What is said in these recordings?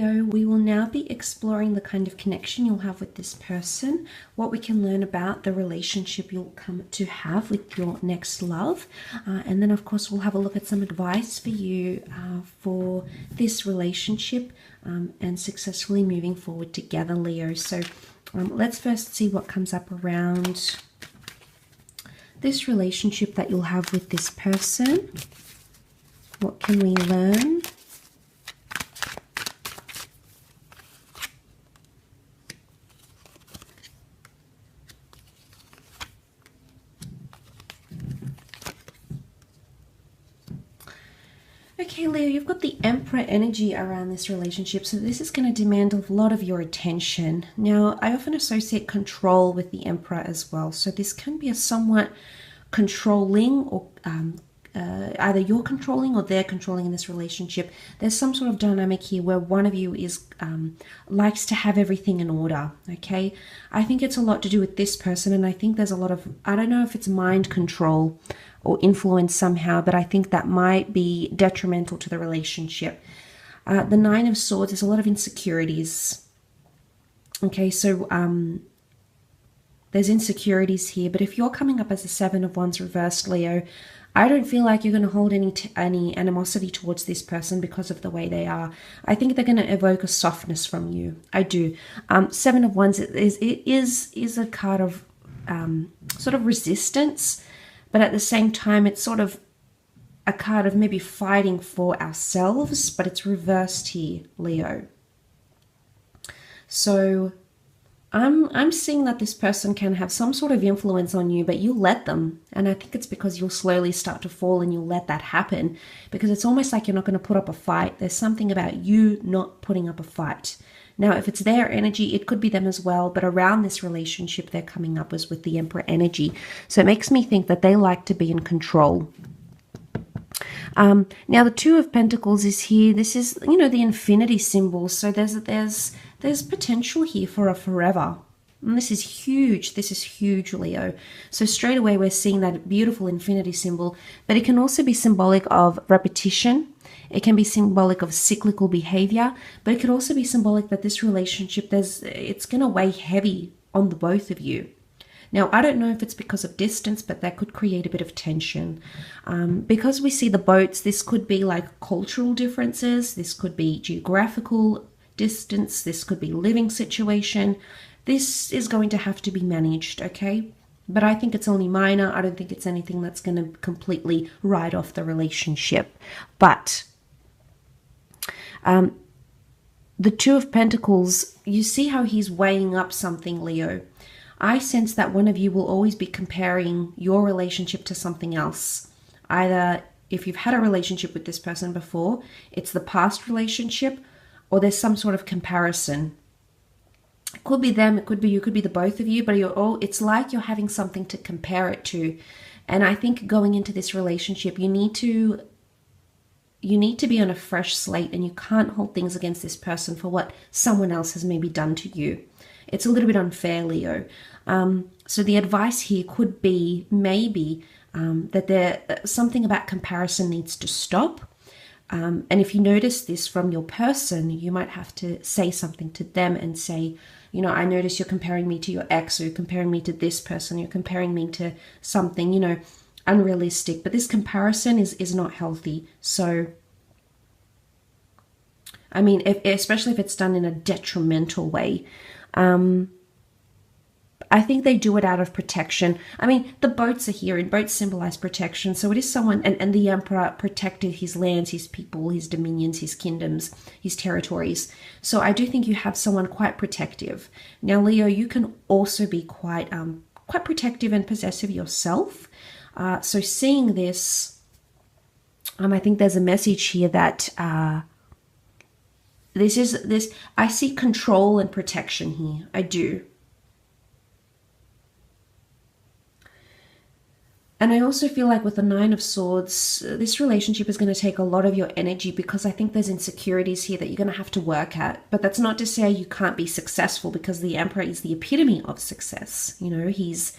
So we will now be exploring the kind of connection you'll have with this person, what we can learn about the relationship you'll come to have with your next love, and then of course we'll have a look at some advice for you for this relationship and successfully moving forward together, Leo. So let's first see what comes up around this relationship that you'll have with this person. What can we learn? Okay, Leo, you've got the Emperor energy around this relationship, so this is going to demand a lot of your attention. Now, I often associate control with the Emperor as well, so this can be a somewhat controlling or either you're controlling or they're controlling in this relationship. There's some sort of dynamic here where one of you is likes to have everything in order, okay? I think it's a lot to do with this person, and I think there's a lot of, I don't know if it's mind control or influence somehow, but I think that might be detrimental to the relationship. The Nine of Swords, there's a lot of insecurities. Okay, so there's insecurities here, but if you're coming up as a Seven of Wands reversed, Leo, I don't feel like you're going to hold any animosity towards this person because of the way they are. I think they're going to evoke a softness from you. I do. Seven of Wands is a card of sort of resistance, but at the same time, it's sort of a card of maybe fighting for ourselves, but it's reversed here, Leo. So I'm seeing that this person can have some sort of influence on you, but you let them. And I think it's because you'll slowly start to fall and you'll let that happen, because it's almost like you're not going to put up a fight. There's something about you not putting up a fight. Now, if it's their energy, it could be them as well, but around this relationship they're coming up as with the Emperor energy. So it makes me think that they like to be in control. Now, the Two of Pentacles is here. This is, you know, the infinity symbol. So there's potential here for a forever. And this is huge. This is huge, Leo. So straight away we're seeing that beautiful infinity symbol, but it can also be symbolic of repetition. It can be symbolic of cyclical behavior, but it could also be symbolic that this relationship, it's going to weigh heavy on the both of you. Now, I don't know if it's because of distance, but that could create a bit of tension. Because we see the boats, this could be like cultural differences. This could be geographical distance. This could be living situation. This is going to have to be managed, okay? But I think it's only minor. I don't think it's anything that's going to completely write off the relationship. But the Two of Pentacles, you see how he's weighing up something, Leo. I sense that one of you will always be comparing your relationship to something else. Either if you've had a relationship with this person before, it's the past relationship, or there's some sort of comparison. It could be them, it could be you, it could be the both of you, but it's like you're having something to compare it to. And I think going into this relationship, you need to be on a fresh slate, and you can't hold things against this person for what someone else has maybe done to you. It's a little bit unfair, Leo. So the advice here could be maybe that something about comparison needs to stop. And if you notice this from your person, you might have to say something to them and say, you know, I notice you're comparing me to your ex, or you're comparing me to this person, you're comparing me to something, you know, unrealistic. But this comparison is not healthy. So, I mean, especially if it's done in a detrimental way. I think they do it out of protection. I mean, the boats are here, and boats symbolize protection. So it is someone, and the Emperor protected his lands, his people, his dominions, his kingdoms, his territories. So I do think you have someone quite protective. Now, Leo, you can also be quite protective and possessive yourself. So seeing this, I think there's a message here that I see control and protection here. I do. And I also feel like with the Nine of Swords, this relationship is going to take a lot of your energy, because I think there's insecurities here that you're going to have to work at. But that's not to say you can't be successful, because the Emperor is the epitome of success. You know, he's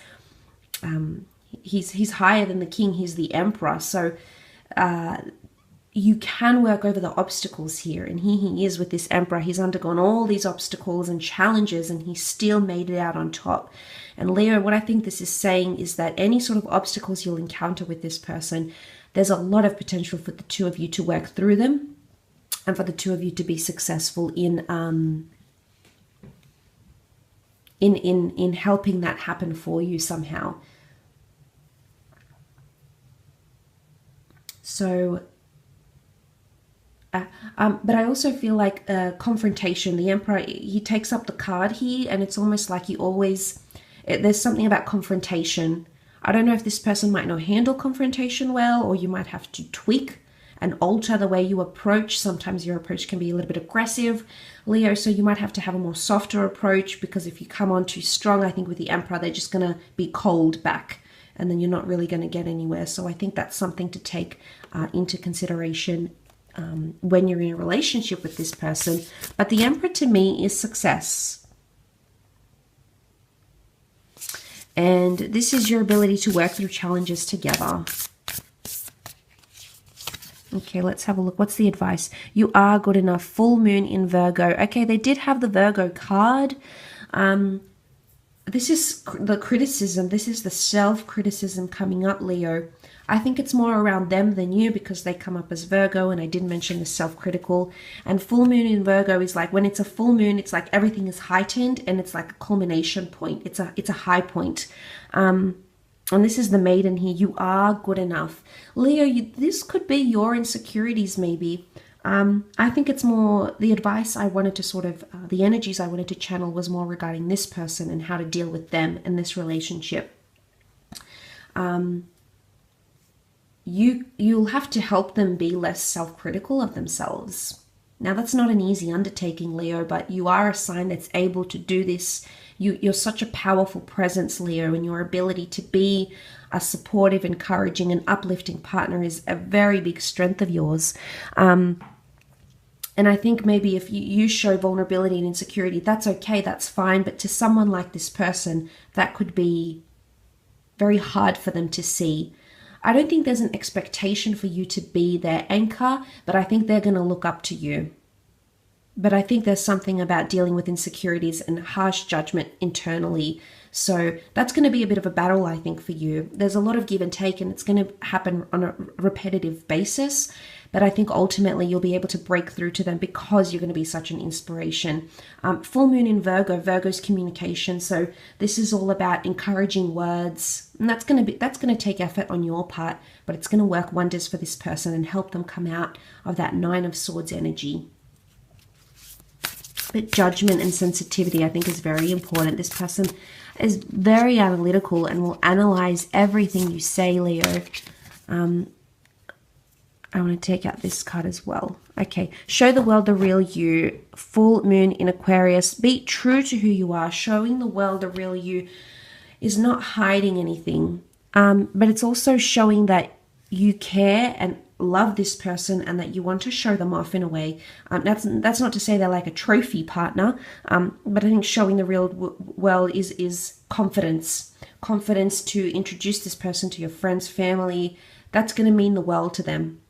higher than the king. He's the Emperor. So you can work over the obstacles here. And here he is with this Emperor. He's undergone all these obstacles and challenges, and he still made it out on top. And Leo, what I think this is saying is that any sort of obstacles you'll encounter with this person, there's a lot of potential for the two of you to work through them and for the two of you to be successful in helping that happen for you somehow. So, but I also feel like confrontation. The Emperor, he takes up the card here, and it's almost like you always, there's something about confrontation. I don't know if this person might not handle confrontation well, or you might have to tweak and alter the way you approach. Sometimes your approach can be a little bit aggressive, Leo, so you might have to have a more softer approach, because if you come on too strong, I think with the Emperor, they're just going to be cold back, and then you're not really going to get anywhere. So I think that's something to take into consideration when you're in a relationship with this person. But the Emperor to me is success. And this is your ability to work through challenges together. Okay, let's have a look. What's the advice? You are good enough. Full moon in Virgo. Okay, they did have the Virgo card. This is the criticism. This is the self-criticism coming up, Leo. I think it's more around them than you, because they come up as Virgo, and I did mention the self-critical. And full moon in Virgo is like, when it's a full moon, it's like everything is heightened, and it's like a culmination point. It's a high point. And this is the Maiden here. You are good enough. Leo, this could be your insecurities maybe. I think it's more the advice I wanted to sort of, the energies I wanted to channel was more regarding this person and how to deal with them in this relationship. You'll have to help them be less self-critical of themselves. Now, that's not an easy undertaking, Leo, but you are a sign that's able to do this. You're such a powerful presence, Leo, and your ability to be a supportive, encouraging, and uplifting partner is a very big strength of yours. And I think maybe if you show vulnerability and insecurity, that's okay, that's fine. But to someone like this person, that could be very hard for them to see. I don't think there's an expectation for you to be their anchor, but I think they're going to look up to you. But I think there's something about dealing with insecurities and harsh judgment internally. So that's going to be a bit of a battle, I think, for you. There's a lot of give and take, and it's going to happen on a repetitive basis. But I think ultimately you'll be able to break through to them because you're going to be such an inspiration. Full moon in Virgo, Virgo's communication. So this is all about encouraging words, and that's going to take effort on your part, but it's going to work wonders for this person and help them come out of that Nine of Swords energy. But judgment and sensitivity, I think, is very important. This person is very analytical and will analyze everything you say, Leo. I want to take out this card as well. Okay, show the world the real you. Full moon in Aquarius. Be true to who you are. Showing the world the real you is not hiding anything, but it's also showing that you care and love this person and that you want to show them off in a way. That's not to say they're like a trophy partner, but I think showing the real world is confidence. Confidence to introduce this person to your friends, family. That's going to mean the world to them.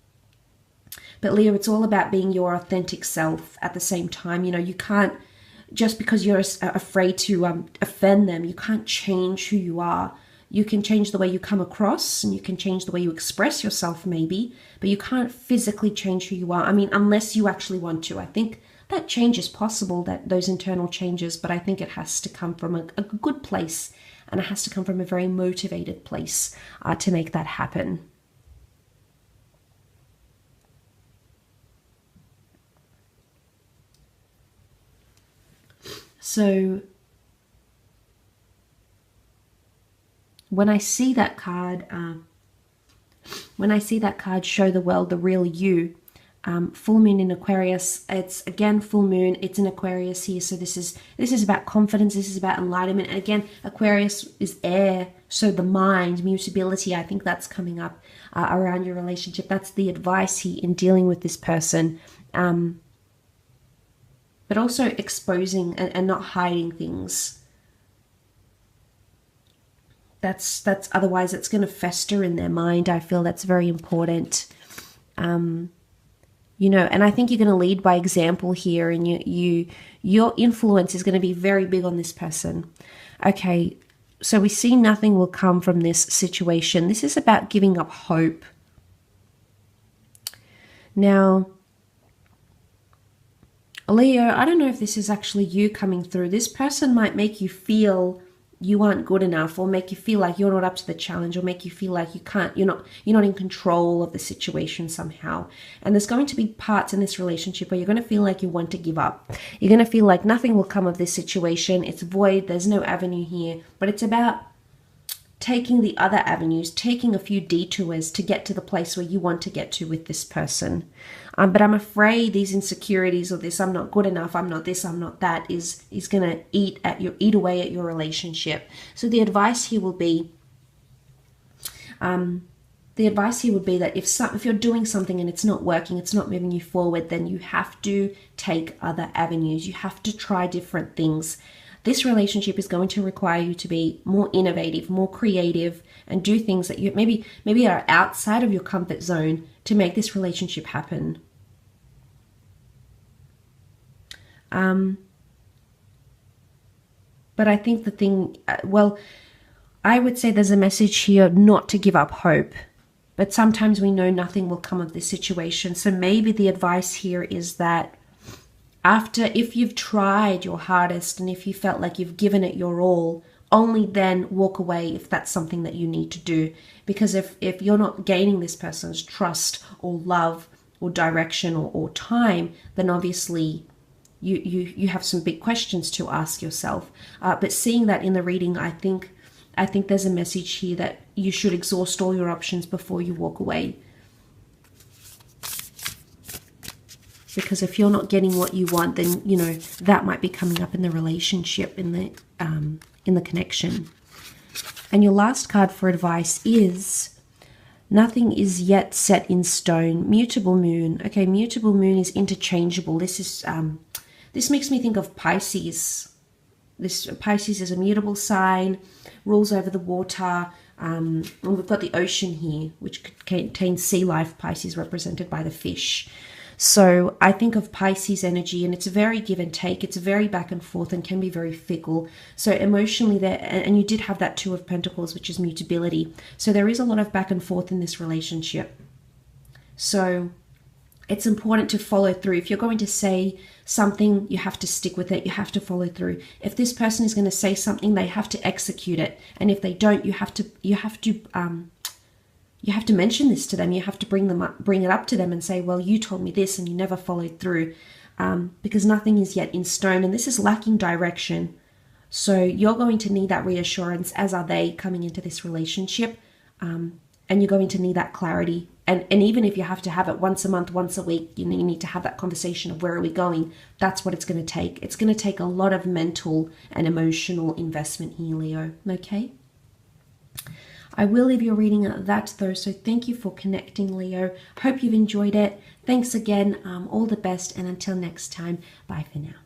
But Leo, it's all about being your authentic self at the same time. You know, you can't, just because you're afraid to offend them, you can't change who you are. You can change the way you come across, and you can change the way you express yourself maybe, but you can't physically change who you are. I mean, unless you actually want to. I think that change is possible, that those internal changes, but I think it has to come from a good place, and it has to come from a very motivated place to make that happen. So when I see that card, show the world the real you, full moon in Aquarius, it's again full moon, it's in Aquarius here. So this is about confidence, this is about enlightenment. And again, Aquarius is air, so the mind, mutability, I think that's coming up around your relationship. That's the advice here in dealing with this person. But also exposing and not hiding things. That's otherwise it's going to fester in their mind. I feel that's very important. you know, and I think you're going to lead by example here, and your influence is going to be very big on this person. Okay, so we see nothing will come from this situation. This is about giving up hope. Now, Leo, I don't know if this is actually you coming through. This person might make you feel you aren't good enough, or make you feel like you're not up to the challenge, or make you feel like you can't, you're not in control of the situation somehow. And there's going to be parts in this relationship where you're going to feel like you want to give up. You're going to feel like nothing will come of this situation. It's void. There's no avenue here. But it's about taking the other avenues, taking a few detours to get to the place where you want to get to with this person. But I'm afraid these insecurities, or this I'm not good enough, I'm not this, I'm not that, is going to eat away at your relationship. So the advice here will be, that if you're doing something and it's not working, it's not moving you forward, then you have to take other avenues. You have to try different things. This relationship is going to require you to be more innovative, more creative, and do things that you maybe are outside of your comfort zone to make this relationship happen. But I think the thing, I would say there's a message here not to give up hope. But sometimes we know nothing will come of this situation. So maybe the advice here is that if you've tried your hardest and if you felt like you've given it your all, only then walk away if that's something that you need to do. Because if you're not gaining this person's trust or love or direction or time, then obviously you have some big questions to ask yourself. But seeing that in the reading, I think there's a message here that you should exhaust all your options before you walk away. Because if you're not getting what you want, then, you know, that might be coming up in the relationship, in the connection. And your last card for advice is nothing is yet set in stone. Mutable moon. Okay, mutable moon is interchangeable. This makes me think of Pisces. Pisces is a mutable sign, rules over the water. And we've got the ocean here, which contains sea life. Pisces represented by the fish. So I think of Pisces energy, and it's a very give and take. It's very back and forth and can be very fickle. So emotionally there, and you did have that Two of Pentacles, which is mutability. So there is a lot of back and forth in this relationship. So it's important to follow through. If you're going to say something, you have to stick with it. You have to follow through. If this person is going to say something, they have to execute it. And if they don't, you have to mention this to them. You have to bring it up to them and say, well, you told me this and you never followed through, because nothing is yet in stone, and this is lacking direction. So you're going to need that reassurance, as are they, coming into this relationship, and you're going to need that clarity. And even if you have to have it once a month, once a week, you need to have that conversation of where are we going. That's what it's going to take. It's going to take a lot of mental and emotional investment here, Leo. Okay? I will leave your reading at that, though, so thank you for connecting, Leo. Hope you've enjoyed it. Thanks again. All the best, and until next time, bye for now.